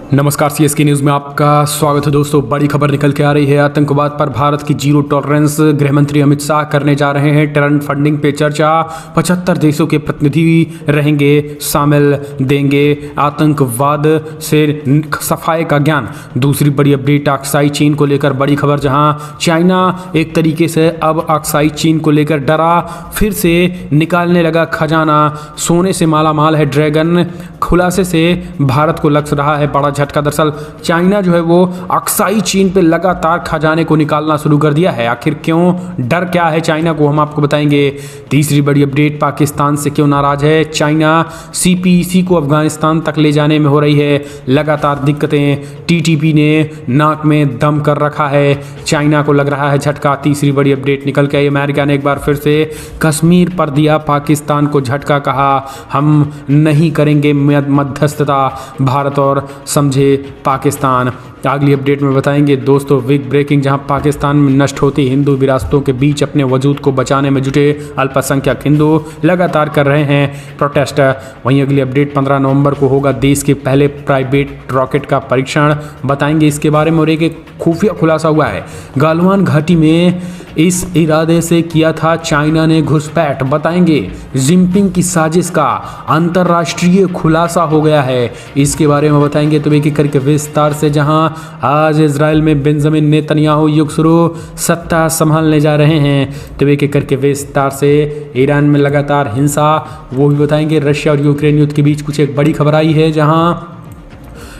नमस्कार, CSK news में आपका स्वागत है दोस्तों। बड़ी खबर निकल के आ रही है। आतंकवाद पर भारत की जीरो टॉलरेंस। गृहमंत्री अमित शाह करने जा रहे हैं टेरर फंडिंग पे चर्चा। 75 देशों के प्रतिनिधि रहेंगे शामिल, देंगे आतंकवाद से सफाई का ज्ञान। दूसरी बड़ी अपडेट अक्साई चीन को लेकर बड़ी खबर, जहां चाइना एक तरीके से अब अक्साई चीन को लेकर डरा, फिर से निकालने लगा खजाना। सोने से माला माल है ड्रैगन। खुलासे से भारत को लग रहा है बड़ा झटका। दरअसल चाइना जो है वो अक्साई चीन पे लगातार खजाने को निकालना शुरू कर दिया है। आखिर क्यों, डर क्या है चाइना को, हम आपको बताएंगे। तीसरी बड़ी अपडेट, पाकिस्तान से क्यों नाराज है चाइना। सीपीईसी को अफगानिस्तान तक ले जाने में हो रही है लगातार दिक्कतें। टीटीपी ने नाक में दम कर रखा है, चाइना को लग रहा है झटका। तीसरी बड़ी अपडेट निकल के आई, अमेरिका ने एक बार फिर से कश्मीर पर दिया पाकिस्तान को झटका। कहा हम नहीं करेंगे मध्यस्थता, भारत और समझे पाकिस्तान। अगली अपडेट में बताएंगे दोस्तों बिग ब्रेकिंग, जहां पाकिस्तान में नष्ट होती हिंदू विरासतों के बीच अपने वजूद को बचाने में जुटे अल्पसंख्यक हिंदू लगातार कर रहे हैं प्रोटेस्ट। वहीं अगली अपडेट 15 नवंबर को होगा देश के पहले प्राइवेट रॉकेट का परीक्षण, बताएंगे इसके बारे में। और एक खुफिया खुलासा हुआ है, गालवान घाटी में इस इरादे से किया था चाइना ने घुसपैठ, बताएंगे। जिनपिंग की साजिश का अंतर्राष्ट्रीय खुलासा हो गया है, इसके बारे में बताएंगे। तो एक एक करके विस्तार से, जहां आज इजराइल में बेंजामिन नेतन्याहू युग शुरू सत्ता संभालने जा रहे हैं, तो एक एक करके विस्तार से। ईरान में लगातार हिंसा, वो भी बताएंगे। रशिया और यूक्रेन युद्ध के बीच कुछ एक बड़ी खबर आई है, जहां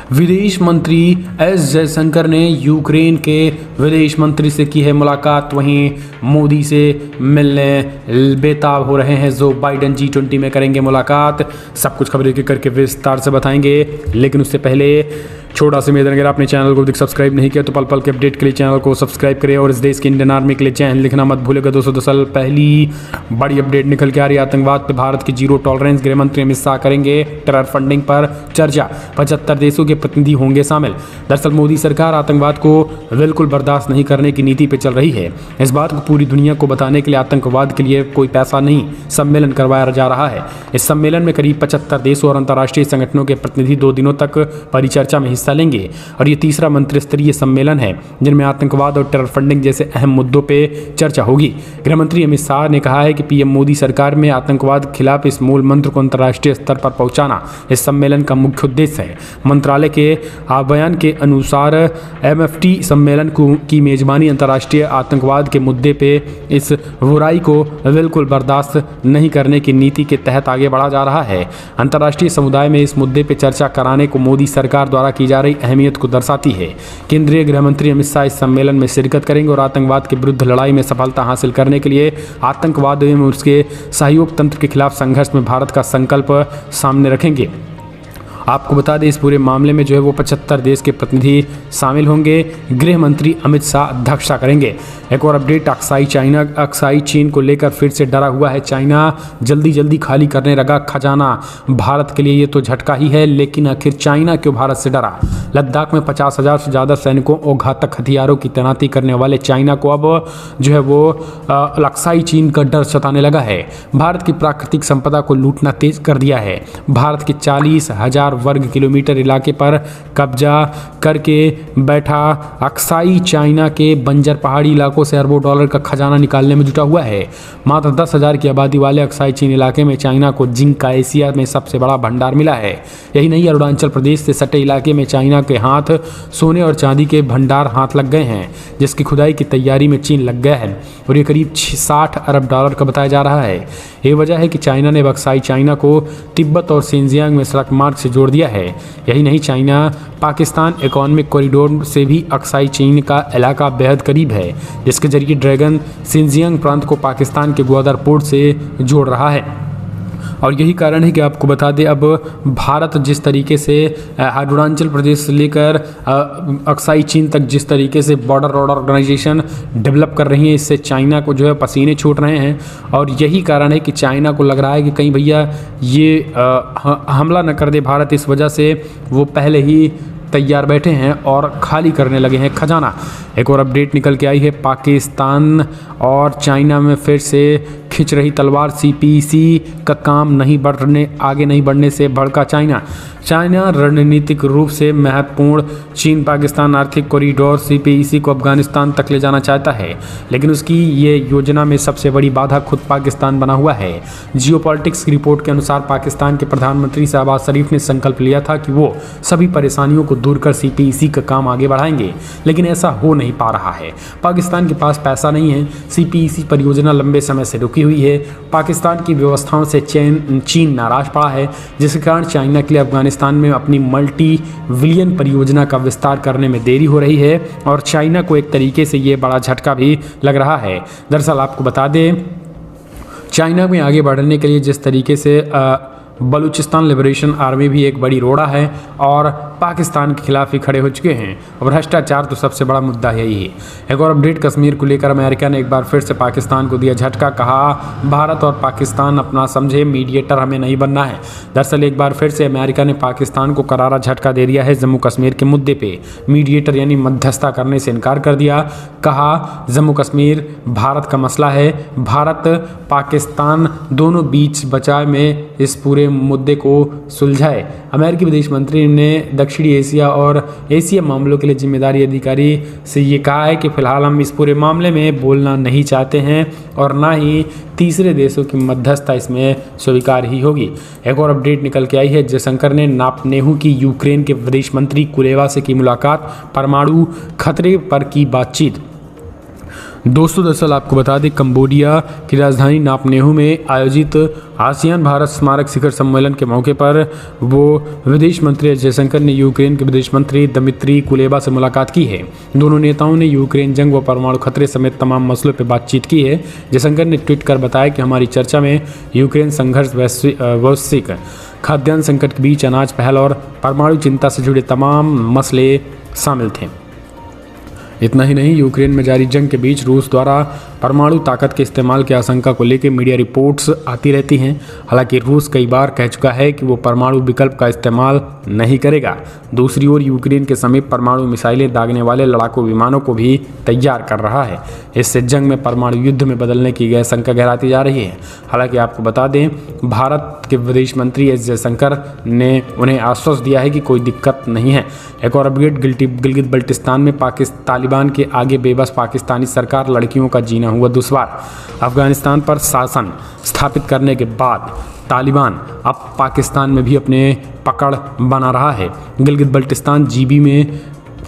विदेश मंत्री एस जयशंकर ने यूक्रेन के विदेश मंत्री से की है मुलाकात। वहीं मोदी से मिलने बेताब हो रहे हैं जो बाइडेन। G20 में करेंगे मुलाकात। सब कुछ खबरें करके विस्तार से बताएंगे, लेकिन उससे पहले छोटा सा निवेदन, अगर आपने चैनल को सब्सक्राइब नहीं किया तो पल पल के अपडेट के लिए चैनल को सब्सक्राइब करें और इस देश की इंडियन आर्मी के लिए चैनल लिखना मत भूलेगा दोस्तों। दरअसल पहली बड़ी अपडेट निकल के आ रही है, आतंकवाद पे भारत की जीरो टॉलरेंस। गृहमंत्री अमित शाह करेंगे टेरर फंडिंग पर चर्चा। 75 देशों के प्रतिनिधि होंगे शामिल। दरअसल मोदी सरकार आतंकवाद को बिल्कुल बर्दाश्त नहीं करने की नीति पर चल रही है। इस बात को पूरी दुनिया को बताने के लिए आतंकवाद के लिए कोई पैसा नहीं सम्मेलन करवाया जा रहा है। इस सम्मेलन में करीब 75 देशों और अंतर्राष्ट्रीय संगठनों के प्रतिनिधि 2 दिनों तक परिचर्चा में हिस्सा लेंगे। और ये तीसरा मंत्रिस्तरीय सम्मेलन है जिनमें आतंकवाद और टेरर फंडिंग जैसे अहम मुद्दों पे चर्चा होगी। गृहमंत्री अमित शाह ने कहा है कि पीएम मोदी सरकार में आतंकवाद के खिलाफ इस मूल मंत्र को अंतर्राष्ट्रीय स्तर पर पहुंचाना इस सम्मेलन का मुख्य उद्देश्य है। मंत्रालय के बयान के अनुसार MFT सम्मेलन की मेजबानी अंतर्राष्ट्रीय आतंकवाद के मुद्दे पे इस बुराई को बिल्कुल बर्दाश्त नहीं करने की नीति के तहत आगे बढ़ा जा रहा है। अंतर्राष्ट्रीय समुदाय में इस मुद्दे पे चर्चा कराने को मोदी सरकार द्वारा की जा रही अहमियत को दर्शाती है। केंद्रीय गृहमंत्री अमित शाह इस सम्मेलन में शिरकत करेंगे और आतंकवाद के विरुद्ध लड़ाई में सफलता हासिल करने के लिए आतंकवाद एवं उसके सहयोग तंत्र के खिलाफ संघर्ष में भारत का संकल्प सामने रखेंगे। आपको बता दें इस पूरे मामले में जो है वो 75 देश के प्रतिनिधि शामिल होंगे। गृह मंत्री अमित शाह अध्यक्षता करेंगे। एक और अपडेट, अक्साई चीन को लेकर फिर से डरा हुआ है चाइना। जल्दी खाली करने लगा खजाना। भारत के लिए ये तो झटका ही है, लेकिन आखिर चाइना क्यों भारत से डरा। लद्दाख में 50,000 से ज़्यादा सैनिकों और घातक हथियारों की तैनाती करने वाले चाइना को अब जो है वो अक्साई चीन का डर सताने लगा है। भारत की प्राकृतिक संपदा को लूटना तेज कर दिया है। भारत के 40,000 वर्ग किलोमीटर इलाके पर कब्जा करके बैठा अक्साई चाइना के बंजर पहाड़ी इलाकों से अरबों डॉलर का खजाना निकालने में जुटा हुआ है। मात्र 10,000 की आबादी वाले अक्साई चीन इलाके में चाइना को जिंक का एशिया में सबसे बड़ा भंडार मिला है। यही नहीं, अरुणाचल प्रदेश से सटे इलाके में चाइना के हाथ सोने और चांदी के भंडार हाथ लग गए हैं, जिसकी खुदाई की तैयारी में चीन लग गया है और ये करीब 60 अरब डॉलर का बताया जा रहा है। ये वजह है कि चाइना ने अक्साई चाइना को तिब्बत और सिंजियांग में सड़क मार्ग से जोड़ दिया है। यही नहीं, चाइना पाकिस्तान इकोनॉमिक कॉरिडोर से भी अक्साई चीन का इलाका बेहद करीब है, जिसके जरिए ड्रैगन सिंजियांग प्रांत को पाकिस्तान के ग्वादर पोर्ट से जोड़ रहा है। और यही कारण है कि आपको बता दें, अब भारत जिस तरीके से अरुणाचल प्रदेश से लेकर अक्साई चीन तक जिस तरीके से बॉर्डर रोड ऑर्गेनाइजेशन डेवलप कर रही है, इससे चाइना को जो है पसीने छूट रहे हैं। और यही कारण है कि चाइना को लग रहा है कि कहीं भैया ये हमला न कर दे भारत। इस वजह से वो पहले ही तैयार बैठे हैं और खाली करने लगे हैं खजाना। एक और अपडेट निकल के आई है, पाकिस्तान और चाइना में फिर से खींच रही तलवार, सीपीईसी का काम आगे नहीं बढ़ने से भड़का चाइना। चाइना रणनीतिक रूप से महत्वपूर्ण चीन पाकिस्तान आर्थिक कॉरिडोर सीपीईसी को अफगानिस्तान तक ले जाना चाहता है, लेकिन उसकी ये योजना में सबसे बड़ी बाधा खुद पाकिस्तान बना हुआ है। जियोपॉलिटिक्स की रिपोर्ट के अनुसार पाकिस्तान के प्रधानमंत्री शहबाज शरीफ ने संकल्प लिया था कि वो सभी परेशानियों को दूर कर सीपीईसी का काम आगे बढ़ाएंगे, लेकिन ऐसा हो नहीं पा रहा है। पाकिस्तान के पास पैसा नहीं है, सीपीईसी परियोजना लंबे समय से रुकी हुई है। पाकिस्तान की व्यवस्थाओं से चीन नाराज पड़ा है, जिसके कारण चाइना के लिए अफगानिस्तान में अपनी मल्टी बिलियन परियोजना का विस्तार करने में देरी हो रही है और चाइना को एक तरीके से ये बड़ा झटका भी लग रहा है। दरअसल आपको बता दें, चाइना में आगे बढ़ने के लिए जिस तरीके से बलूचिस्तान लिबरेशन आर्मी भी एक बड़ी रोड़ा है और पाकिस्तान के खिलाफ ही खड़े हो चुके हैं। और भ्रष्टाचार तो सबसे बड़ा मुद्दा यही है। एक और अपडेट, कश्मीर को लेकर अमेरिका ने एक बार फिर से पाकिस्तान को दिया झटका। कहा भारत और पाकिस्तान अपना समझे, मीडिएटर हमें नहीं बनना है। दरअसल एक बार फिर से अमेरिका ने पाकिस्तान को करारा झटका दे दिया है। जम्मू कश्मीर के मुद्दे पर मीडिएटर यानी मध्यस्थता करने से इनकार कर दिया। कहा जम्मू कश्मीर भारत का मसला है, भारत पाकिस्तान दोनों बीच बचाव में इस पूरे मुद्दे को सुलझाए। अमेरिकी विदेश मंत्री ने दक्षिणी एशिया और एशिया मामलों के लिए जिम्मेदारी अधिकारी से ये कहा है कि फिलहाल हम इस पूरे मामले में बोलना नहीं चाहते हैं और ना ही तीसरे देशों की मध्यस्थता इसमें स्वीकार ही होगी। एक और अपडेट निकल के आई है, जयशंकर ने नेतन्याहू की यूक्रेन के विदेश मंत्री कुलेबा से की मुलाकात, परमाणु खतरे पर की बातचीत। दोस्तों दरअसल आपको बता दें, कंबोडिया की राजधानी नेतन्याहू में आयोजित आसियान भारत स्मारक शिखर सम्मेलन के मौके पर वो विदेश मंत्री जयशंकर ने यूक्रेन के विदेश मंत्री दमित्री कुलेबा से मुलाकात की है। दोनों नेताओं ने यूक्रेन जंग व परमाणु खतरे समेत तमाम मसलों पर बातचीत की है। जयशंकर ने ट्वीट कर बताया कि हमारी चर्चा में यूक्रेन संघर्ष, वैश्विक खाद्यान्न संकट के बीच अनाज पहल और परमाणु चिंता से जुड़े तमाम मसले शामिल थे। इतना ही नहीं, यूक्रेन में जारी जंग के बीच रूस द्वारा परमाणु ताकत के इस्तेमाल की आशंका को लेकर मीडिया रिपोर्ट्स आती रहती हैं। हालांकि रूस कई बार कह चुका है कि वो परमाणु विकल्प का इस्तेमाल नहीं करेगा। दूसरी ओर यूक्रेन के समीप परमाणु मिसाइलें दागने वाले लड़ाकू विमानों को भी तैयार कर रहा है। इससे जंग में परमाणु युद्ध में बदलने की आशंका गहराती जा रही है। हालांकि आपको बता दें, भारत के विदेश मंत्री एस जयशंकर ने उन्हें आश्वस्त दिया है कि कोई दिक्कत नहीं है। एक और अपडेट, गिलगित बल्टिस्तान में तालिबान के आगे बेबस पाकिस्तानी सरकार, लड़कियों का जीना हुआ दुश्वार। अफगानिस्तान पर शासन स्थापित करने के बाद तालिबान अब पाकिस्तान में भी अपने पकड़ बना रहा है। गिलगित बल्टिस्तान जीबी में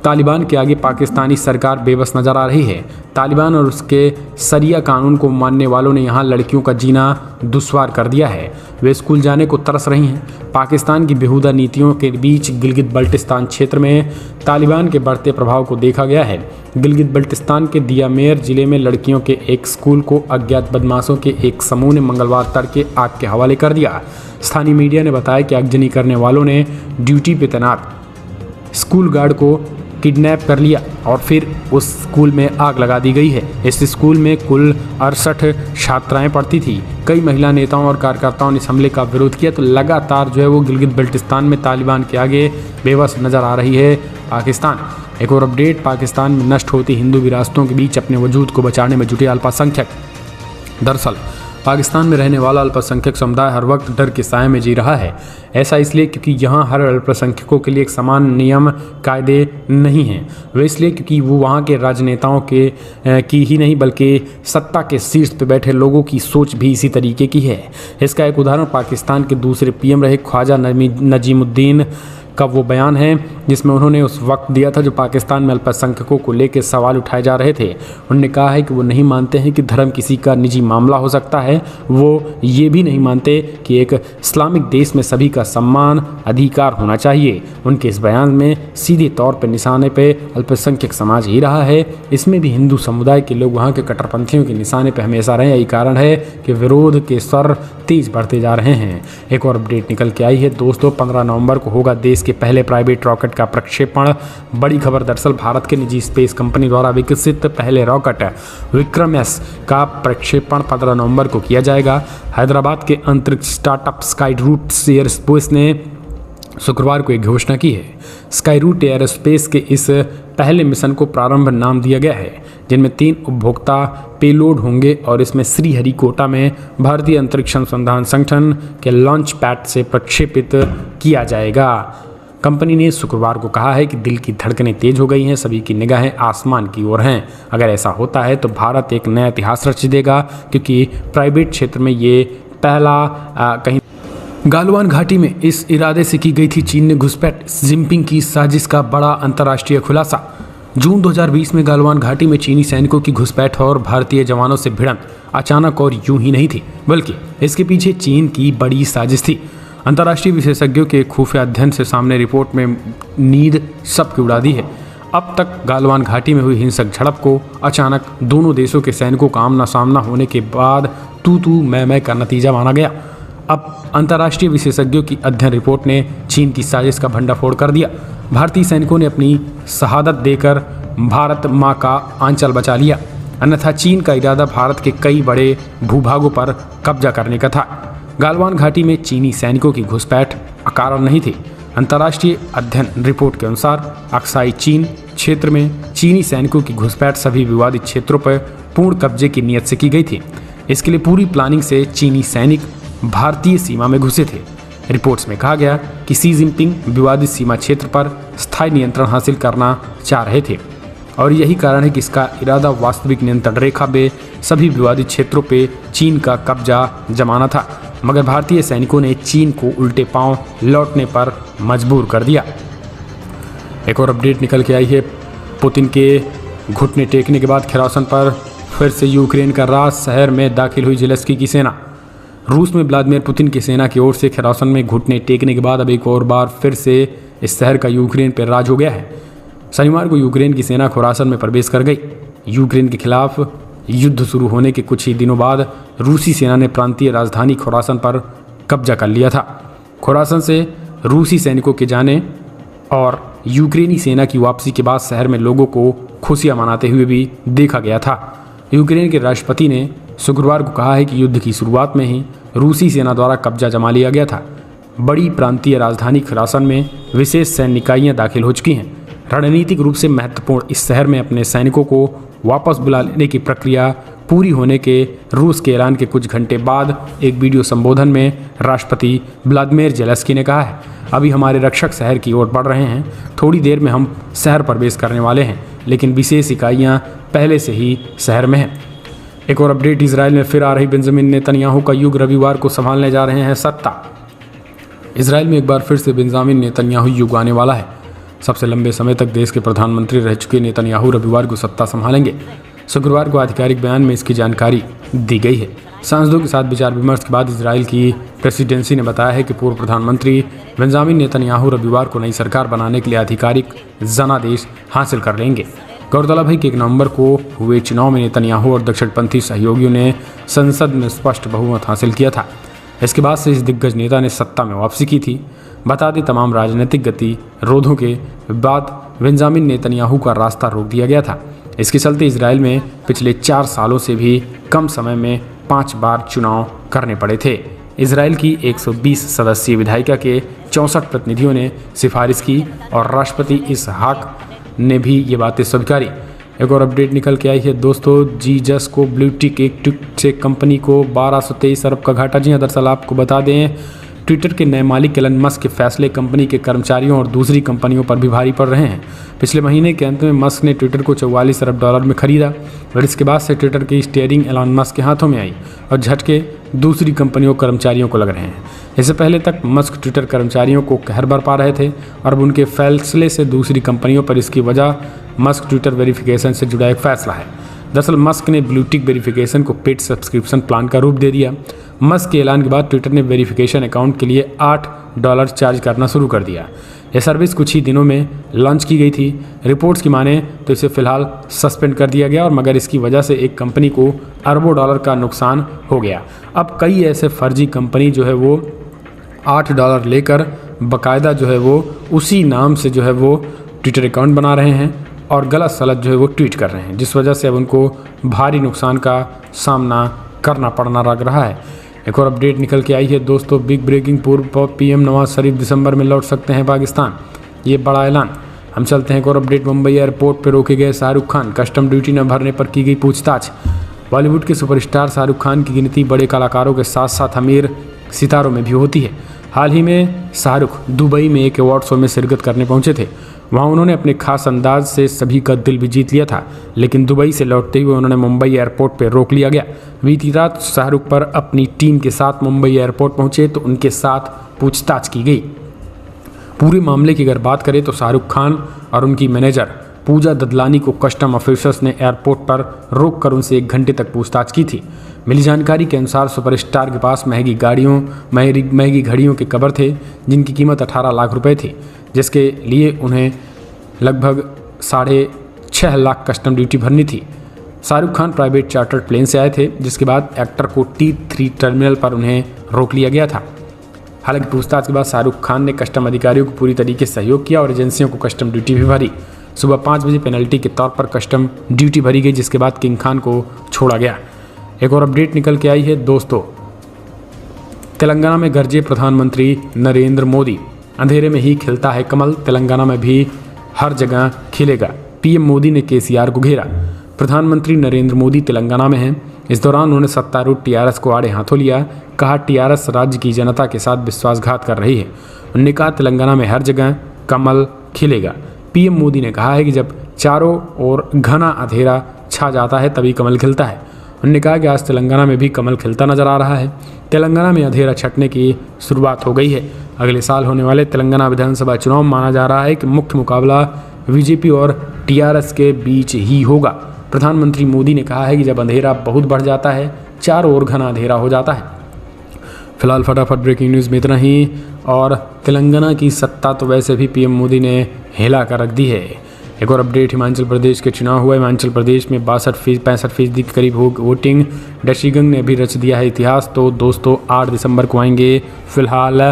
तालिबान के आगे पाकिस्तानी सरकार बेबस नजर आ रही है। तालिबान और उसके शरिया कानून को मानने वालों ने यहाँ लड़कियों का जीना दुश्वार कर दिया है। वे स्कूल जाने को तरस रही हैं। पाकिस्तान की बेहुदा नीतियों के बीच गिलगित बल्टिस्तान क्षेत्र में तालिबान के बढ़ते प्रभाव को देखा गया है। गिलगित बल्टिस्तान के दियामेर जिले में लड़कियों के एक स्कूल को अज्ञात बदमाशों के एक समूह ने मंगलवार तड़के आग के हवाले कर दिया। स्थानीय मीडिया ने बताया कि आगजनी करने वालों ने ड्यूटी पे तैनात स्कूल गार्ड को किडनैप कर लिया और फिर उस स्कूल में आग लगा दी गई है। इस स्कूल में कुल 68 छात्राएं पढ़ती थी। कई महिला नेताओं और कार्यकर्ताओं ने इस हमले का विरोध किया। तो लगातार जो है वो गिलगित बल्टिस्तान में तालिबान के आगे बेबस नज़र आ रही है पाकिस्तान। एक और अपडेट, पाकिस्तान में नष्ट होती हिंदू विरासतों के बीच अपने वजूद को बचाने में जुटे अल्पसंख्यक। दरअसल पाकिस्तान में रहने वाला अल्पसंख्यक समुदाय हर वक्त डर के साए में जी रहा है। ऐसा इसलिए क्योंकि यहाँ हर अल्पसंख्यकों के लिए एक समान नियम कायदे नहीं हैं। वे इसलिए क्योंकि वो वहाँ के राजनेताओं की ही नहीं बल्कि सत्ता के शीर्ष पर बैठे लोगों की सोच भी इसी तरीके की है। इसका एक उदाहरण पाकिस्तान के दूसरे पीएम रहे ख्वाजा नजीमुद्दीन का वो बयान है जिसमें उन्होंने उस वक्त दिया था जो पाकिस्तान में अल्पसंख्यकों को लेकर सवाल उठाए जा रहे थे। उन्होंने कहा है कि वो नहीं मानते हैं कि धर्म किसी का निजी मामला हो सकता है। वो ये भी नहीं मानते कि एक इस्लामिक देश में सभी का सम्मान अधिकार होना चाहिए। उनके इस बयान में सीधे तौर पर निशाने पर अल्पसंख्यक समाज ही रहा है। इसमें भी हिंदू समुदाय के लोग वहाँ के कट्टरपंथियों के निशाने पर हमेशा रहे। यही कारण है कि विरोध के स्वर तेज बढ़ते जा रहे हैं। एक और अपडेट निकल के आई है दोस्तों, 15 नवंबर को होगा देश के पहले प्राइवेट रॉकेट का प्रक्षेपण। बड़ी खबर, दरअसल भारत के निजी स्पेस कंपनी द्वारा विकसित पहले रॉकेट विक्रम एस का प्रक्षेपण 15 नवंबर को किया जाएगा। हैदराबाद के अंतरिक्ष स्टार्टअप स्काईरूट एयरस्पेस ने शुक्रवार को एक घोषणा की है। स्काईरूट एयरस्पेस के इस पहले मिशन को प्रारंभ नाम दिया गया है, जिनमें 3 उपभोक्ता पेलोड होंगे और इसमें श्रीहरिकोटा में भारतीय अंतरिक्ष अनुसंधान संगठन के लॉन्च पैड से प्रक्षेपित किया जाएगा। कंपनी ने शुक्रवार को कहा है कि दिल की धड़कनें तेज हो गई हैं, सभी की निगाहें आसमान की ओर हैं। अगर ऐसा होता है तो भारत एक नया इतिहास रच देगा, क्योंकि प्राइवेट क्षेत्र में ये पहला कहीं गालवान घाटी में इस इरादे से की गई थी चीन ने घुसपैठ, जिनपिंग की साजिश का बड़ा अंतर्राष्ट्रीय खुलासा। जून 2020 में गालवान घाटी में चीनी सैनिकों की घुसपैठ और भारतीय जवानों से भिड़ंत अचानक और यूं ही नहीं थी, बल्कि इसके पीछे चीन की बड़ी साजिश थी। अंतर्राष्ट्रीय विशेषज्ञों के खुफिया अध्ययन से सामने रिपोर्ट में नींद सबकी उड़ा दी है। अब तक गालवान घाटी में हुई हिंसक झड़प को अचानक दोनों देशों के सैनिकों का आमना सामना होने के बाद तू मैं का नतीजा माना गया। अब अंतर्राष्ट्रीय विशेषज्ञों की अध्ययन रिपोर्ट ने चीन की साजिश का भंडाफोड़ कर दिया। भारतीय सैनिकों ने अपनी शहादत देकर भारत माँ का आंचल बचा लिया, अन्यथा चीन का इरादा भारत के कई बड़े भूभागों पर कब्जा करने का था। गालवान घाटी में चीनी सैनिकों की घुसपैठ अकारण नहीं थी। अंतर्राष्ट्रीय अध्ययन रिपोर्ट के अनुसार अक्साई चीन क्षेत्र में चीनी सैनिकों की घुसपैठ सभी विवादित क्षेत्रों पर पूर्ण कब्जे की नीयत से की गई थी। इसके लिए पूरी प्लानिंग से चीनी सैनिक भारतीय सीमा में घुसे थे। रिपोर्ट्स में कहा गया कि शी जिनपिंग विवादित सीमा क्षेत्र पर स्थायी नियंत्रण हासिल करना चाह रहे थे और यही कारण है कि इसका इरादा वास्तविक नियंत्रण रेखा पे सभी विवादित क्षेत्रों पे चीन का कब्जा जमाना था, मगर भारतीय सैनिकों ने चीन को उल्टे पांव लौटने पर मजबूर कर दिया। एक और अपडेट निकल के आई है। पुतिन के घुटने टेकने के बाद खिरासन पर फिर से यूक्रेन का राज शहर में दाखिल हुई ज़ेलेंस्की की सेना। रूस में व्लादिमीर पुतिन की सेना की ओर से खिरासन में घुटने टेकने के बाद अब एक और बार फिर से इस शहर का यूक्रेन पर राज हो गया है। शनिवार को यूक्रेन की सेना खुरासन में प्रवेश कर गई। यूक्रेन के खिलाफ युद्ध शुरू होने के कुछ ही दिनों बाद रूसी सेना ने प्रांतीय राजधानी खुरासन पर कब्जा कर लिया था। खुरासन से रूसी सैनिकों के जाने और यूक्रेनी सेना की वापसी के बाद शहर में लोगों को खुशियां मनाते हुए भी देखा गया था। यूक्रेन के राष्ट्रपति ने शुक्रवार को कहा है कि युद्ध की शुरुआत में ही रूसी सेना द्वारा कब्जा जमा लिया गया था। बड़ी प्रांतीय राजधानी खुरासन में विशेष सैन्य इकाइयाँ दाखिल हो चुकी हैं। रणनीतिक रूप से महत्वपूर्ण इस शहर में अपने सैनिकों को वापस बुला लेने की प्रक्रिया पूरी होने के रूस के ऐलान के कुछ घंटे बाद एक वीडियो संबोधन में राष्ट्रपति व्लादिमीर ज़ेलेंस्की ने कहा है, अभी हमारे रक्षक शहर की ओर बढ़ रहे हैं। थोड़ी देर में हम शहर प्रवेश करने वाले हैं, लेकिन विशेष इकाइयाँ पहले से ही शहर में हैं। एक और अपडेट, इजराइल में फिर आ रही बेंजामिन नेतन्याहू का युग, रविवार को संभालने जा रहे हैं सत्ता। इजराइल में एक बार फिर से बेंजामिन नेतन्याहू युग आने वाला है। सबसे लंबे समय तक देश के प्रधानमंत्री रह चुके नेतन्याहू रविवार को सत्ता संभालेंगे। शुक्रवार को आधिकारिक बयान में इसकी जानकारी दी गई है। सांसदों के साथ विचार विमर्श के बाद इजराइल की प्रेसिडेंसी ने बताया है कि पूर्व प्रधानमंत्री बेंजामिन नेतन्याहू रविवार को नई सरकार बनाने के लिए आधिकारिक जनादेश हासिल कर लेंगे। गौरतलब है कि 1 नवंबर को हुए चुनाव में नेतन्याहू और दक्षिणपंथी सहयोगियों ने संसद में स्पष्ट बहुमत हासिल किया था। इसके बाद से इस दिग्गज नेता ने सत्ता में वापसी की थी। बता दें, तमाम राजनीतिक गतिरोधों के बाद बेंजामिन नेतन्याहू का रास्ता रोक दिया गया था। इसके चलते इजराइल में पिछले 4 सालों से भी कम समय में 5 बार चुनाव करने पड़े थे। इजराइल की 120 सदस्यीय विधायिका के 64 प्रतिनिधियों ने सिफारिश की और राष्ट्रपति इसहाक ने भी ये बातें स्वीकारी। एक और अपडेट निकल के आई है दोस्तों, जीजस को ब्लू टिक, एक ट्वीट से कंपनी को 1223 अरब का घाटा। जी हाँ, दरअसल आपको बता दें, ट्विटर के नए मालिक एलन मस्क के फैसले कंपनी के कर्मचारियों और दूसरी कंपनियों पर भी भारी पड़ रहे हैं। पिछले महीने के अंत में मस्क ने ट्विटर को 44 अरब डॉलर में खरीदा और इसके बाद से ट्विटर की स्टीयरिंग एलन मस्क के हाथों में आई और झटके दूसरी कंपनियों कर्मचारियों को लग रहे हैं। इससे पहले तक मस्क ट्विटर कर्मचारियों को कहर बरपा रहे थे और अब उनके फैसले से दूसरी कंपनियों पर इसकी वजह मस्क ट्विटर वेरिफिकेशन से जुड़ा एक फैसला है। दरअसल मस्क ने ब्लू टिक वेरिफिकेशन को पेड सब्सक्रिप्शन प्लान का रूप दे दिया। मस्क के ऐलान के बाद ट्विटर ने वेरिफिकेशन अकाउंट के लिए $8 चार्ज करना शुरू कर दिया। यह सर्विस कुछ ही दिनों में लॉन्च की गई थी। रिपोर्ट्स की माने तो इसे फिलहाल सस्पेंड कर दिया गया और मगर इसकी वजह से एक कंपनी को अरबों डॉलर का नुकसान हो गया। अब कई ऐसे फर्जी कंपनी जो है वो $8 लेकर बाकायदा जो है वो उसी नाम से जो है वो ट्विटर अकाउंट बना रहे हैं और गलत सलत जो है वो ट्वीट कर रहे हैं, जिस वजह से अब उनको भारी नुकसान का सामना करना पड़ना लग रहा है। एक और अपडेट निकल के आई है दोस्तों, बिग ब्रेकिंग, पूर्व पीएम नवाज शरीफ दिसंबर में लौट सकते हैं पाकिस्तान। ये बड़ा ऐलान। हम चलते हैं एक और अपडेट। मुंबई एयरपोर्ट पर रोके गए शाहरुख खान, कस्टम ड्यूटी न भरने पर की गई पूछताछ। बॉलीवुड के सुपरस्टार शाहरुख खान की गिनती बड़े कलाकारों के साथ साथ अमीर सितारों में भी होती है। हाल ही में शाहरुख दुबई में एक अवार्ड शो में शिरकत करने पहुंचे थे। वहां उन्होंने अपने खास अंदाज से सभी का दिल भी जीत लिया था, लेकिन दुबई से लौटते हुए उन्होंने मुंबई एयरपोर्ट पर रोक लिया गया। बीती रात शाहरुख पर अपनी टीम के साथ मुंबई एयरपोर्ट पहुंचे तो उनके साथ पूछताछ की गई। पूरे मामले की अगर बात करें तो शाहरुख खान और उनकी मैनेजर पूजा ददलानी को कस्टम ऑफिसर्स ने एयरपोर्ट पर रोककर उनसे 1 घंटे तक पूछताछ की थी। मिली जानकारी के अनुसार सुपरस्टार के पास महंगी घड़ियों के कवर थे, जिनकी कीमत 18 लाख रुपए थी, जिसके लिए उन्हें लगभग 6.5 लाख कस्टम ड्यूटी भरनी थी। Shahrukh Khan private chartered plane से आए थे, जिसके बाद एक्टर को T3 टर्मिनल पर उन्हें रोक लिया गया था। हालांकि पूछताछ के बाद शाहरुख खान ने कस्टम अधिकारियों को पूरी तरीके से सहयोग किया और एजेंसियों को कस्टम ड्यूटी भी भरी। सुबह 5 बजे पेनल्टी के तौर पर कस्टम ड्यूटी भरी गई, जिसके बाद किंग खान को छोड़ा गया। एक और अपडेट निकल के आई है दोस्तों, तेलंगाना में गरजे प्रधानमंत्री नरेंद्र मोदी, अंधेरे में ही खिलता है कमल, तेलंगाना में भी हर जगह खिलेगा। पीएम मोदी ने केसीआर को घेरा। प्रधानमंत्री नरेंद्र मोदी तेलंगाना में हैं। इस दौरान उन्होंने सत्तारूढ़ टीआरएस को आड़े हाथों लिया। कहा, टीआरएस राज्य की जनता के साथ विश्वासघात कर रही है। उन्होंने कहा, तेलंगाना में हर जगह कमल खिलेगा। पीएम मोदी ने कहा है कि जब चारों ओर घना अंधेरा छा जाता है तभी कमल खिलता है। उन्होंने कहा कि आज तेलंगाना में भी कमल खिलता नजर आ रहा है। तेलंगाना में अंधेरा छटने की शुरुआत हो गई है। अगले साल होने वाले तेलंगाना विधानसभा चुनाव माना जा रहा है कि मुख्य मुकाबला बीजेपी और टीआरएस के बीच ही होगा। प्रधानमंत्री मोदी ने कहा है कि जब अंधेरा बहुत बढ़ जाता है, चारों ओर घना अंधेरा हो जाता है। फिलहाल फटाफट ब्रेकिंग न्यूज़ में इतना ही। और तेलंगाना की सत्ता तो वैसे भी पीएम मोदी ने हिला कर रख दी है। एक और अपडेट, हिमाचल प्रदेश के चुनाव हुए। हिमाचल प्रदेश में 65% के करीब वोटिंग। डशीगंग ने भी रच दिया है इतिहास। तो दोस्तों 8 दिसंबर को आएंगे फिलहाल